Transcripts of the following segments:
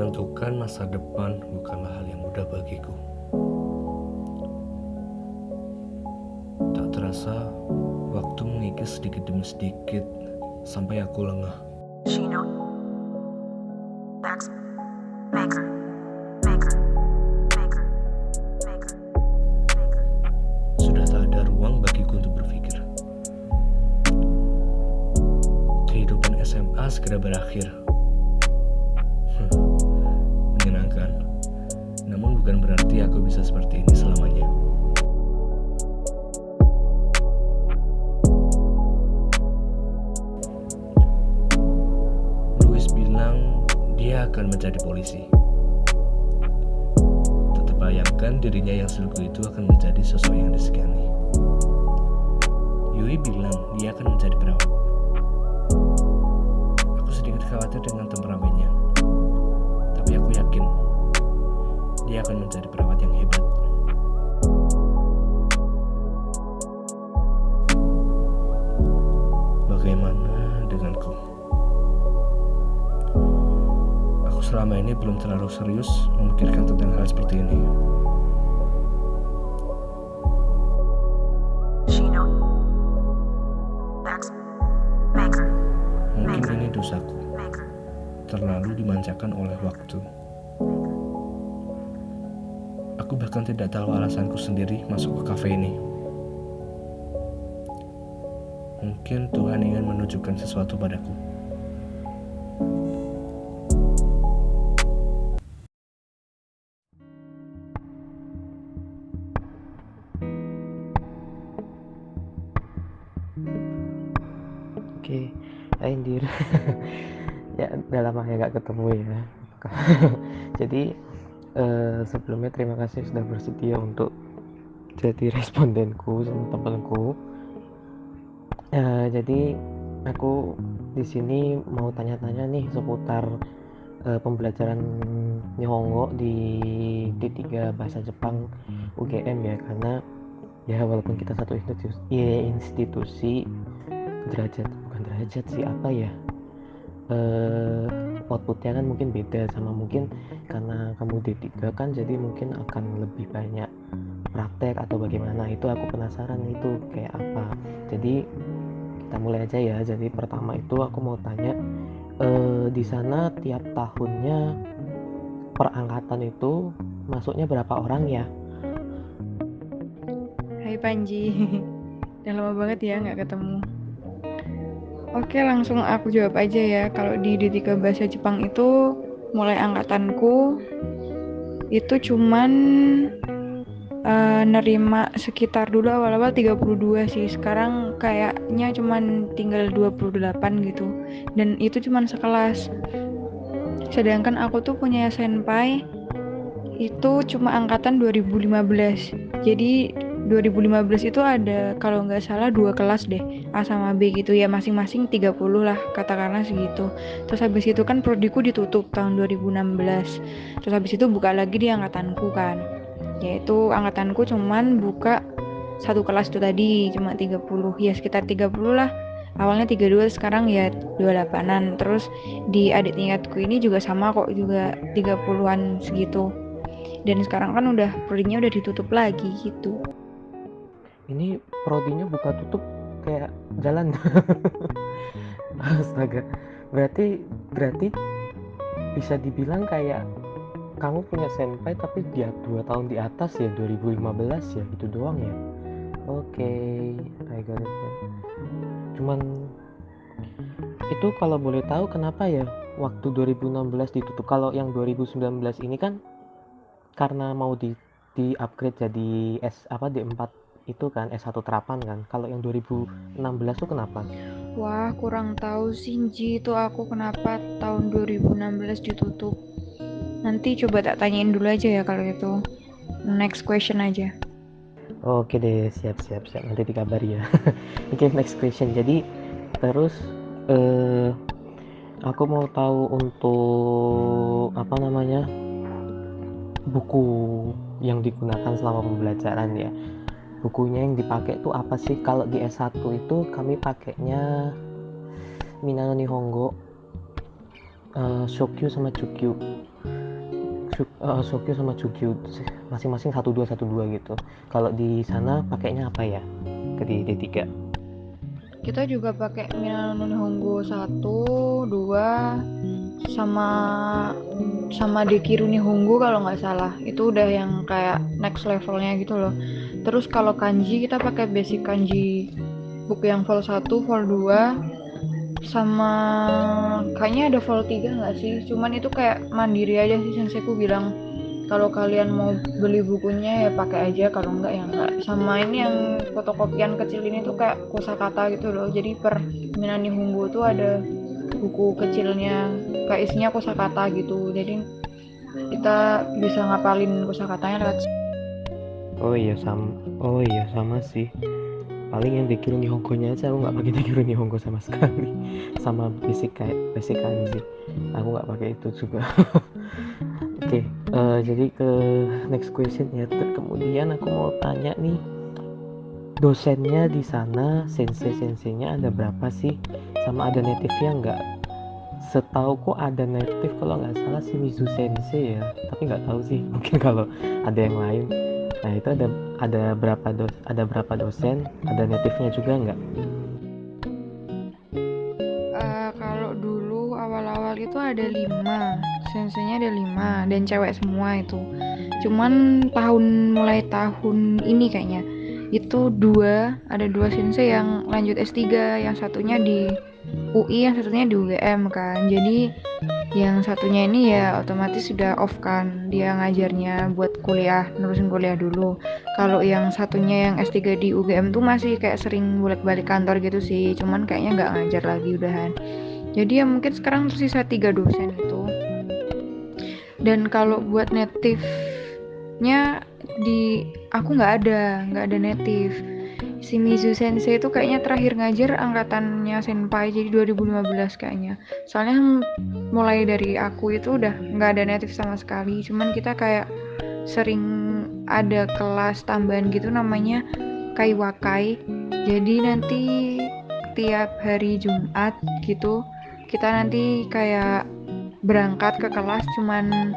Menentukan masa depan bukanlah hal yang mudah bagiku. Tak terasa, waktu mengikis sedikit demi sedikit sampai aku lengah. Shino. Max. Maker. Maker. Maker. Maker. Maker. Sudah tak ada ruang bagiku untuk berpikir. Kehidupan SMA segera berakhir. Menyenangkan. Namun bukan berarti aku bisa seperti ini selamanya. Louis bilang dia akan menjadi polisi. Tak terbayangkan dirinya yang selingkuh itu akan menjadi sosok yang disegani. Yui bilang dia akan menjadi perawat. Aku sedikit khawatir dengan temperamennya. Tapi aku yakin dia akan menjadi perawat yang hebat. Bagaimana denganku? Aku selama ini belum terlalu serius memikirkan tentang hal seperti ini. Shino. Max. Maker. Mungkin ini dosaku, Maker. terlalu dimanjakan oleh waktu. Aku bahkan tidak tahu alasanku sendiri masuk ke kafe ini. Mungkin Tuhan ingin menunjukkan sesuatu padaku. Oke, hai Indir. Ya, udah lama ya nggak ketemu ya. Jadi sebelumnya terima kasih sudah bersedia untuk jadi respondenku sama temanku. Jadi aku di sini mau tanya-tanya nih seputar pembelajaran Nihongo di D3 Bahasa Jepang UGM ya, karena ya walaupun kita satu institusi bukan derajat sih, apa ya, outputnya kan mungkin beda, sama mungkin karena kamu D3 kan jadi mungkin akan lebih banyak praktek atau bagaimana. Itu aku penasaran itu kayak apa. Jadi kita mulai aja ya. Jadi pertama itu aku mau tanya, di sana tiap tahunnya perangkatan itu masuknya berapa orang ya? Hai Panji, udah lama banget ya nggak ketemu. Oke, langsung aku jawab aja ya. Kalau di D3 Bahasa Jepang itu mulai angkatanku itu cuman nerima sekitar dulu awal-awal 32 sih. Sekarang kayaknya cuman tinggal 28 gitu. Dan itu cuman sekelas. Sedangkan aku tuh punya senpai itu cuma angkatan 2015. Jadi 2015 itu ada kalau nggak salah 2 kelas deh, A sama B gitu ya, masing-masing 30 lah katakanlah segitu. Terus habis itu kan prodiku ditutup tahun 2016. Terus habis itu buka lagi di angkatanku kan. Yaitu angkatanku cuman buka satu kelas itu tadi cuma 30, ya sekitar 30 lah. Awalnya 32, sekarang ya 28-an. Terus di adik tingkatku ini juga sama kok, juga 30-an segitu. Dan sekarang kan udah prodinya udah ditutup lagi gitu. Ini prodinya buka tutup kayak jalan. Astaga, berarti bisa dibilang kayak kamu punya senpai tapi dia 2 tahun di atas ya, 2015 ya, gitu doang ya. Oke, I got it. Cuman itu kalau boleh tahu kenapa ya waktu 2016 ditutup? Kalau yang 2019 ini kan karena mau di upgrade jadi D4 itu kan, S1 terapan kan. Kalau yang 2016 tuh kenapa? Wah, kurang tahu sih Ji, itu aku kenapa tahun 2016 ditutup. Nanti coba tak tanyain dulu aja ya kalau gitu. Next question aja. Oke deh, siap. Nanti dikabari ya. Oke, next question. Jadi terus aku mau tahu untuk apa namanya, buku yang digunakan selama pembelajaran ya. Bukunya yang dipakai tuh apa sih? Kalau di S1 itu kami pakainya Minano Nihongo, Shokyu sama Chukyu. Sokyo sama Jugyo masing-masing 1212 gitu. Kalau di sana pakainya apa ya? Ke di D3. Kita juga pakai Minano Nihongo 1, 2 sama Dekiru Nihongo kalau nggak salah. Itu udah yang kayak next levelnya gitu loh. Terus kalau kanji kita pakai basic kanji buku yang vol 1, vol 2 sama kayaknya ada vol 3 nggak sih? Cuman itu kayak mandiri aja sih, senseiku bilang kalau kalian mau beli bukunya ya pakai aja, kalau enggak ya enggak. Sama ini yang fotokopian kecil ini tuh kayak kosakata gitu loh, jadi per Minano Nihongo tuh ada buku kecilnya kayak isinya kosakata gitu, jadi kita bisa ngapalin kosakatanya lewat. Oh iya sama sih. Paling yang Dekiru Nihongo-nya aja aku nggak pakai Dekiru Nihongo sama sekali. Sama basic kanji. Aku nggak pakai itu juga. Oke, jadi ke next question ya. Kemudian aku mau tanya nih, dosennya di sana, sensei-senseinya ada berapa sih? Sama ada native-nya nggak? Setauku ada native kalau nggak salah si Mizu Sensei ya, tapi nggak tahu sih, mungkin kalau ada yang lain. Nah itu ada berapa dosen, ada native-nya juga nggak? Kalau dulu awal-awal itu ada 5, senseinya ada 5 dan cewek semua itu. Cuman mulai tahun ini kayaknya itu ada 2 sensei yang lanjut S3, yang satunya di UI, yang satunya di UGM kan. Jadi yang satunya ini ya otomatis sudah off kan, dia ngajarnya buat nerusin kuliah dulu. Kalau yang satunya yang S3 di UGM tuh masih kayak sering bolak-balik kantor gitu sih, cuman kayaknya nggak ngajar lagi udahan. Jadi ya mungkin sekarang tersisa 3 dosen itu. Dan kalau buat native-nya aku nggak ada native. Si Mizu Sensei itu kayaknya terakhir ngajar angkatannya senpai, jadi 2015 kayaknya. Soalnya mulai dari aku itu udah nggak ada native sama sekali, cuman kita kayak sering ada kelas tambahan gitu namanya Kaiwakai. Jadi nanti tiap hari Jumat gitu kita nanti kayak berangkat ke kelas, cuman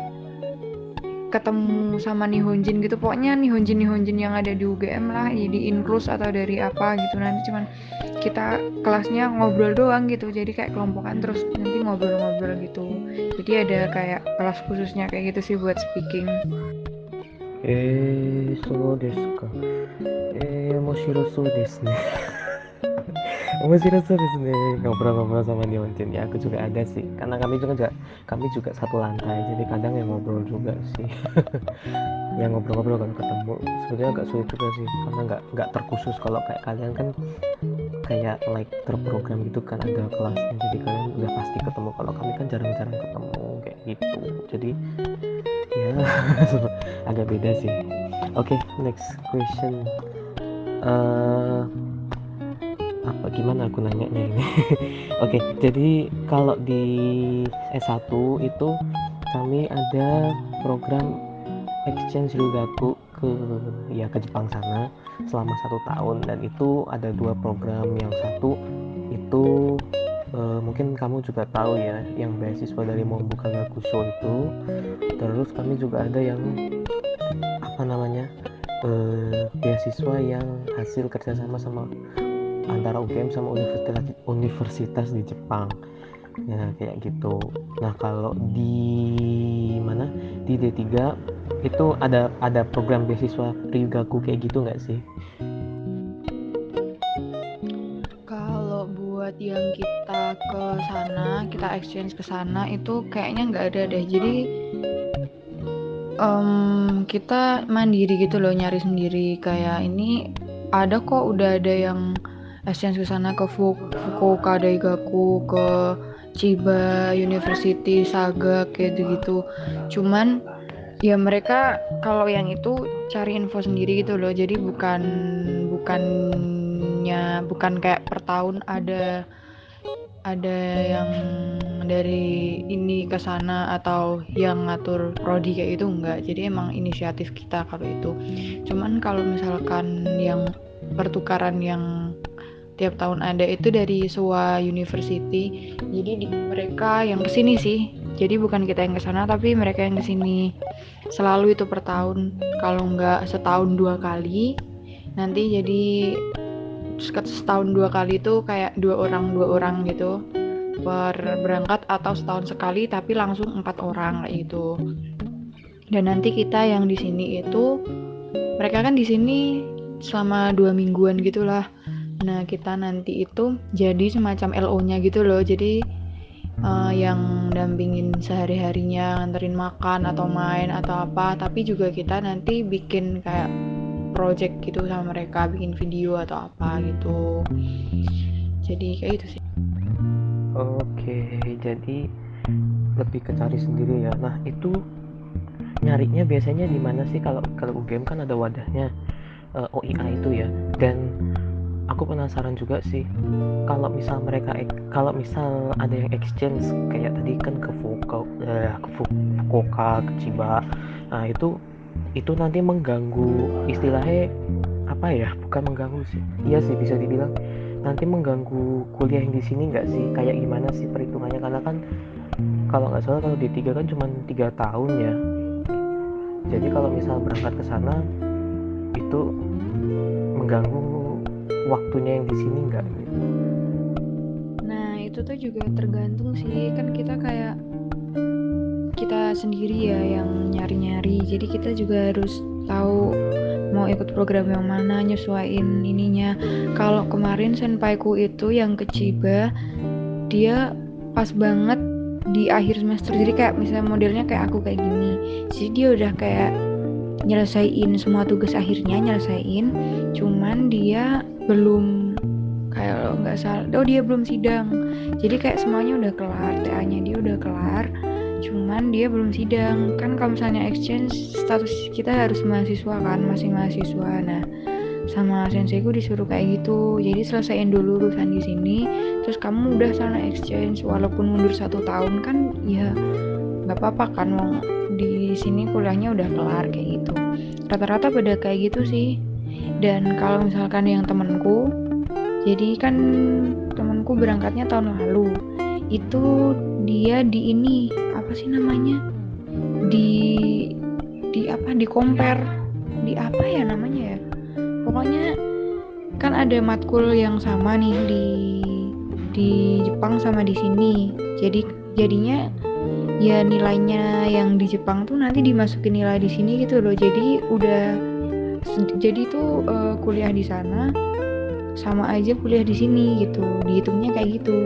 ketemu sama Nihonjin gitu, pokoknya Nihonjin yang ada di UGM lah, jadi inklus atau dari apa gitu. Nanti cuman kita kelasnya ngobrol doang gitu, jadi kayak kelompokan terus nanti ngobrol-ngobrol gitu. Jadi ada kayak kelas khususnya kayak gitu sih buat speaking. So desu ka. Omoshirosou desu ne. Omoshirosou desu ne. Ngobrol-ngobrol sama Nihonjin ya, aku juga ada sih. Karena kami juga satu lantai, jadi kadang yang ngobrol juga sih. Yang ngobrol-ngobrol kan ketemu. Sebenarnya agak sulit juga sih, karena nggak terkhusus. Kalau kayak kalian kan kayak like terprogram gitu kan, ada kelasnya, jadi kalian udah pasti ketemu. Kalau kami kan jarang-jarang ketemu kayak gitu. Jadi ya agak beda sih. Oke, next question. Gimana aku nanyanya ini? Oke, jadi kalau di S1 itu kami ada program exchange Ryugaku ke Jepang sana selama 1 tahun, dan itu ada 2 program. Yang satu itu mungkin kamu juga tahu ya, yang beasiswa dari Mombuka Gakusho itu. Terus kami juga ada yang beasiswa yang hasil kerjasama sama antara UGM sama universitas di Jepang ya, kayak gitu. Nah kalau di D3 itu ada program beasiswa Ryugaku kayak gitu nggak sih? Kalau buat yang kita exchange ke sana itu kayaknya nggak ada deh. Jadi kita mandiri gitu loh, nyari sendiri. Kayak ini ada kok, udah ada yang exchange ke sana, ke Fukuoka Daigaku, ke Chiba University, Saga kayak gitu. Cuman ya mereka kalau yang itu cari info sendiri gitu loh. Jadi bukan kayak per tahun ada yang dari ini ke sana atau yang ngatur prodi kayak itu, enggak. Jadi emang inisiatif kita kalau itu. Cuman kalau misalkan yang pertukaran yang tiap tahun ada itu dari SUA University. Jadi mereka yang kesini sih Jadi bukan kita yang ke sana tapi mereka yang ke sini. Selalu itu per tahun. Kalau nggak setahun 2 kali, nanti jadi setahun 2 kali itu kayak 2 orang gitu per berangkat, atau setahun sekali tapi langsung 4 orang kayak gitu. Dan nanti kita yang di sini itu, mereka kan di sini selama 2 mingguan gitulah. Nah kita nanti itu jadi semacam LO-nya gitu loh. Jadi yang dampingin sehari-harinya, nganterin makan atau main atau apa. Tapi juga kita nanti bikin kayak project gitu sama mereka, bikin video atau apa gitu. Jadi kayak gitu sih. Oke, jadi lebih ke cari sendiri ya. Nah, itu nyarinya biasanya di mana sih? Kalau UGM kan ada wadahnya, OIA itu ya. Dan aku penasaran juga sih, kalau misal ada yang exchange kayak tadi kan ke Fukuoka, ke Chiba. Nah, itu nanti mengganggu, istilahnya apa ya? Bukan mengganggu sih. Iya sih, bisa dibilang nanti mengganggu kuliah yang di sini nggak sih? Kayak gimana sih perhitungannya? Karena kan kalau nggak salah kalau D3 kan cuma 3 tahun ya. Jadi kalau misal berangkat ke sana itu mengganggu waktunya yang di sini nggak gitu? Nah itu tuh juga tergantung sih, kan kita kayak kita sendiri ya yang nyari-nyari. Jadi kita juga harus tahu mau ikut program yang mana, nyesuaiin ininya. Kalau kemarin senpaiku itu yang ke Chiba, dia pas banget di akhir semester. Jadi kayak misalnya modelnya kayak aku kayak gini. Jadi dia udah kayak nyelesain semua tugas akhirnya, nyelesain. Cuman dia belum, kayak nggak salah, dia belum sidang. Jadi kayak semuanya udah kelar, TA-nya dia udah kelar. Cuman dia belum sidang. Kan kalau misalnya exchange, status kita harus mahasiswa kan, masih mahasiswa. Nah sama senseiku disuruh kayak gitu, jadi selesaiin dulu urusan di sini, terus kamu udah sana exchange. Walaupun mundur 1 tahun kan ya nggak apa-apa kan, mau di sini kuliahnya udah kelar kayak gitu. Rata-rata pada kayak gitu sih. Dan kalau misalkan yang temenku, jadi kan temenku berangkatnya tahun lalu, itu dia di ini apa sih namanya, di compare, di apa ya namanya ya, pokoknya kan ada matkul yang sama nih di Jepang sama di sini. Jadinya ya nilainya yang di Jepang tuh nanti dimasukin nilai di sini gitu loh. Jadi tuh kuliah di sana sama aja kuliah di sini gitu, dihitungnya kayak gitu.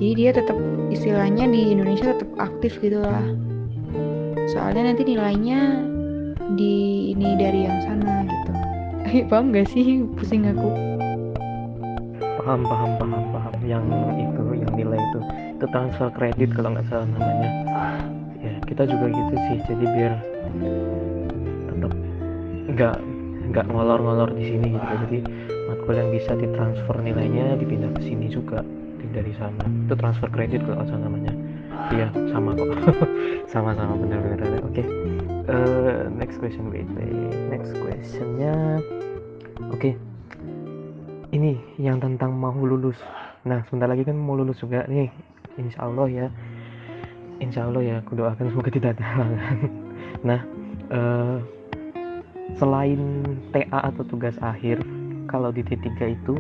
Jadi dia tetap, istilahnya di Indonesia tetap aktif gitu lah. Soalnya nanti nilainya di ini dari yang sana gitu. Paham gak sih? Pusing aku. Paham. Yang itu, yang nilai itu transfer kredit kalau nggak salah namanya. Ya kita juga gitu sih. Jadi biar tetap nggak ngolor-ngolor di sini gitu. Jadi matkul yang bisa ditransfer nilainya dipindah ke sini juga dari sana. Itu transfer kredit kalau nggak salah namanya. Iya sama kok. Sama benar-benar. Oke. Next question, wait. Next questionnya, oke. Ini yang tentang mau lulus. Nah, sebentar lagi kan mau lulus juga nih. Insya Allah ya. Aku doakan semoga tidak ada halangan. Nah, selain TA atau tugas akhir, kalau di D3 itu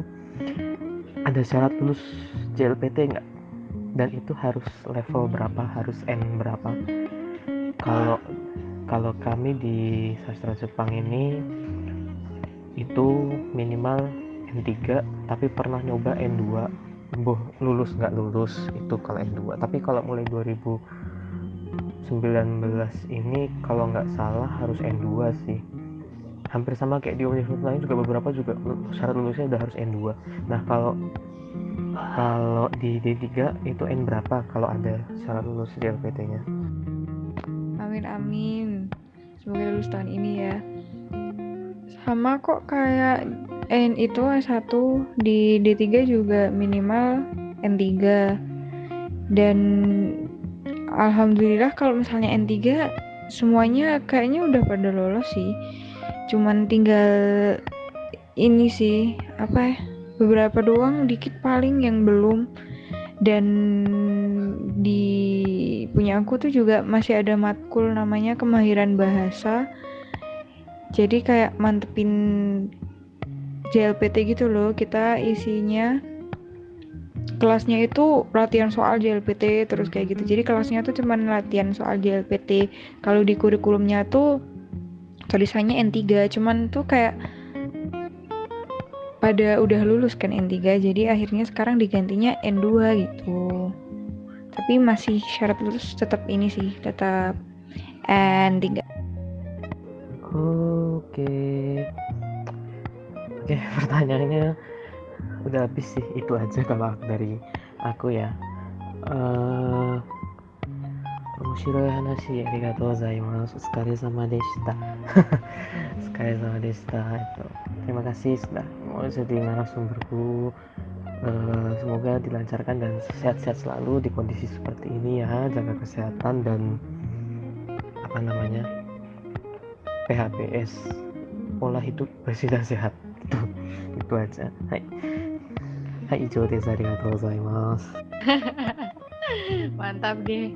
ada syarat lulus JLPT nggak? Dan itu harus level berapa? Harus N berapa? Kalau kami di sastra Jepang ini itu minimal N3, tapi pernah nyoba N2. Lulus nggak lulus itu kalau N2. Tapi kalau mulai 2019 ini kalau nggak salah harus N2 sih. Hampir sama kayak di universitas lain juga, beberapa juga syarat lulusnya udah harus N2. Nah kalau di D3 itu N berapa kalau ada syarat lulus di LPT-nya? Amin. Semoga lulus tahun ini ya. Sama kok kayak N itu S1, di D3 juga minimal N3. Dan alhamdulillah kalau misalnya N3 semuanya kayaknya udah pada lolos sih. Cuman tinggal ini sih, beberapa doang, dikit paling yang belum. Dan di punya punya aku tuh juga masih ada matkul namanya kemahiran bahasa. Jadi kayak mantepin JLPT gitu loh. Kita isinya kelasnya itu latihan soal JLPT terus kayak gitu. Jadi kelasnya tuh cuman latihan soal JLPT. Kalau di kurikulumnya tuh tulisannya N3, cuman tuh kayak pada udah lulus kan N3, jadi akhirnya sekarang digantinya N2 gitu. Tapi masih syarat lulus tetap ini sih, tetap N3. Oke. Oke, pertanyaannya udah habis sih. Itu aja kalau dari aku ya. Omoshiroi hanashi arigatou gozaimasu. Sekali sama Deshita. Sekali sama Deshita itu. Terima kasih sudah mau jadi narasumberku. Semoga dilancarkan dan sehat-sehat selalu di kondisi seperti ini ya. Jaga kesehatan dan PHBS, pola hidup bersih dan sehat. Itu aja. Hai. Hai, ijo desu. Arigatou gozaimasu. Mantap deh.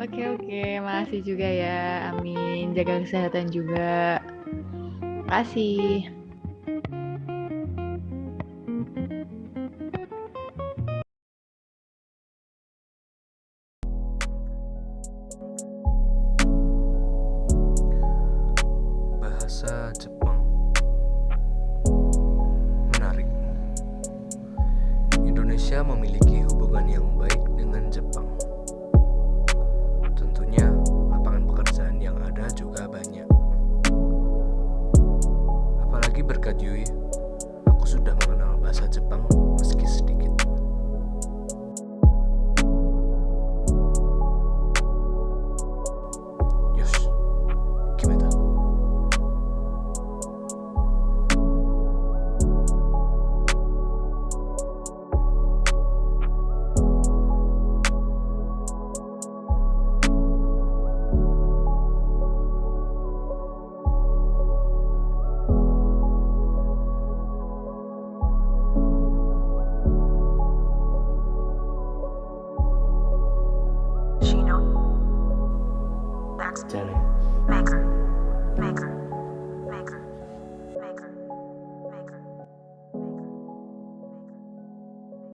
Oke, makasih juga ya. Amin. Jaga kesehatan juga. Makasih. Bahasa Jepang menarik. Indonesia memiliki hubungan yang baik dengan Jepang. Tentunya lapangan pekerjaan yang ada juga banyak. Apalagi berkat Yui, aku sudah mengenal bahasa Jepang meski sedikit. Yos, gimana? Shino. Max. Jane. Maker. Maker.